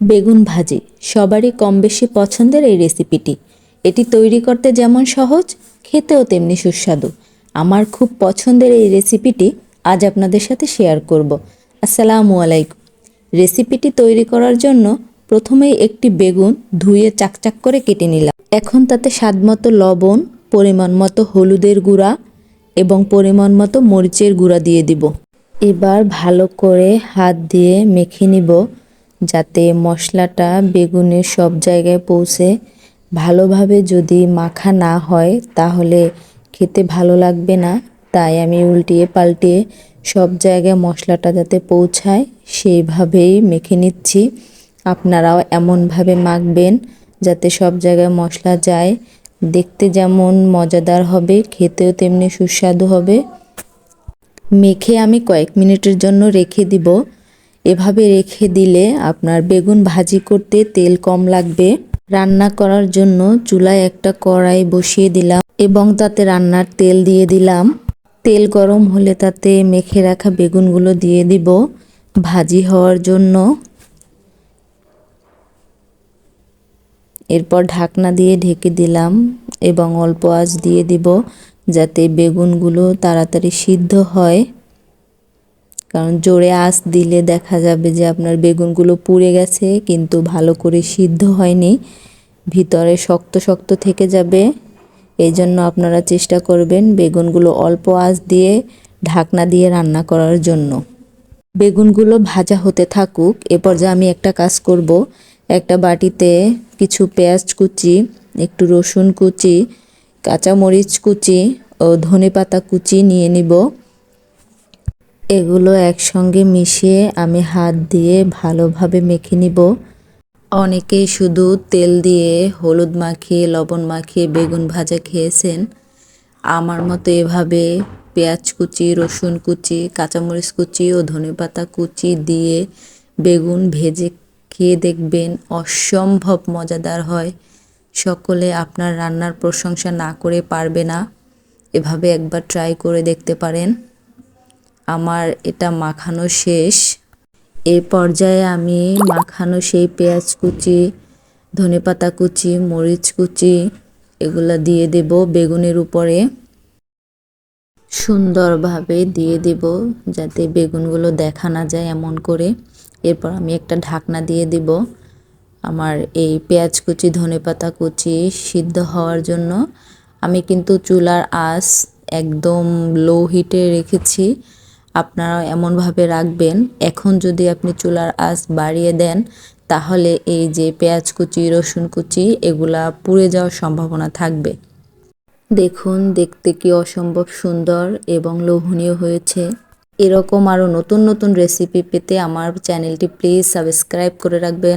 বেগুন ভাজি সবারই কম বেশি পছন্দের এই রেসিপিটি। এটি তৈরি করতে যেমন সহজ, খেতেও তেমনি সুস্বাদু। আমার খুব পছন্দের এই রেসিপিটি আজ আপনাদের সাথে শেয়ার করব। আসসালামু আলাইকুম। রেসিপিটি তৈরি করার জন্য প্রথমেই একটি বেগুন ধুয়ে চাকচাক করে কেটে নিলাম। এখন তাতে স্বাদমতো লবণ, পরিমাণ মতো হলুদের গুঁড়া এবং পরিমাণ মতো মরিচের গুঁড়া দিয়ে দিব। এবার ভালো করে হাত দিয়ে মেখে নিব, যাতে মশলাটা বেগুনের সব জায়গায় পৌঁছে। ভালোভাবে যদি মাখা না হয় তাহলে খেতে ভালো লাগবে না, তাই আমি উল্টিয়ে পাল্টিয়ে সব জায়গায় মশলাটা যাতে পৌঁছায় সেইভাবেই মেখে নিচ্ছি। আপনারাও এমনভাবে মাখবেন যাতে সব জায়গায় মশলা যায়। দেখতে যেমন মজাদার হবে, খেতেও তেমনি সুস্বাদু হবে। মেখে আমি কয়েক মিনিটের জন্য রেখে দিব। এভাবে রেখে দিলে আপনার বেগুন ভাজি করতে তেল কম লাগবে। রান্না করার জন্য চুলায় একটা কড়াই বসিয়ে দিলাম এবং তাতে রান্নার তেল দিয়ে দিলাম। তেল গরম হলে তাতে মেখে রাখা বেগুনগুলো দিয়ে দিব ভাজি হওয়ার জন্য। এরপর ঢাকনা দিয়ে ঢেকে দিলাম এবং অল্প আঁচ দিয়ে দিব যাতে বেগুনগুলো তাড়াতাড়ি সিদ্ধ হয়। কারণ জোরে আঁচ দিলে দেখা যাবে যে আপনার বেগুনগুলো পুড়ে গেছে কিন্তু ভালো করে সিদ্ধ হয়নি, ভিতরে শক্ত শক্ত থেকে যাবে। এই জন্য আপনারা চেষ্টা করবেন বেগুনগুলো অল্প আঁচ দিয়ে ঢাকনা দিয়ে রান্না করার জন্য। বেগুনগুলো ভাজা হতে থাকুক। এ পর্যায়ে আমি একটা কাজ করব, একটা বাটিতে কিছু পেঁয়াজ কুচি, একটু রসুন কুচি, কাঁচামরিচ কুচি ও ধনেপাতা কুচি নিয়ে নিব। এগুলো একসঙ্গে মিশিয়ে আমি হাত দিয়ে ভালোভাবে মেখে নিব। অনেকেই শুধু তেল দিয়ে হলুদ মাখিয়ে লবণ মাখিয়ে বেগুন ভাজা খেয়েছেন। আমার মতো এভাবে পেঁয়াজ কুচি, রসুন কুচি, কাঁচামরিচ কুচি ও ধনেপাতা কুচি দিয়ে বেগুন ভেজে খেয়ে দেখবেন, অসম্ভব মজাদার হয়। সকলে আপনার রান্নার প্রশংসা না করে পারবে না। এভাবে একবার ট্রাই করে দেখতে পারেন। আমার এটা মাখানো শেষ। এই পর্যায়ে আমি মাখানো সেই পেঁয়াজ কুচি, ধনেপাতা কুচি, মরিচ কুচি এগুলা দিয়ে দেব বেগুনের উপরে। সুন্দরভাবে দিয়ে দেব যাতে বেগুনগুলো দেখা না যায় এমন করে। এরপর আমি একটা ঢাকনা দিয়ে দেব আমার এই পেঁয়াজ কুচি, ধনেপাতা কুচি সিদ্ধ হওয়ার জন্য। আমি কিন্তু চুলার আঁচ একদম লো হিটে রেখেছি, আপনারাও এমনভাবে রাখবেন। এখন যদি আপনি চুলার আঁচ বাড়িয়ে দেন তাহলে এই যে পেঁয়াজ কুচি, রসুন কুচি এগুলা পুড়ে যাওয়ার সম্ভাবনা থাকবে। দেখুন দেখতে কি অসম্ভব সুন্দর এবং লোভনীয় হয়েছে। এরকম আরও নতুন নতুন রেসিপি পেতে আমার চ্যানেলটি প্লিজ সাবস্ক্রাইব করে রাখবেন।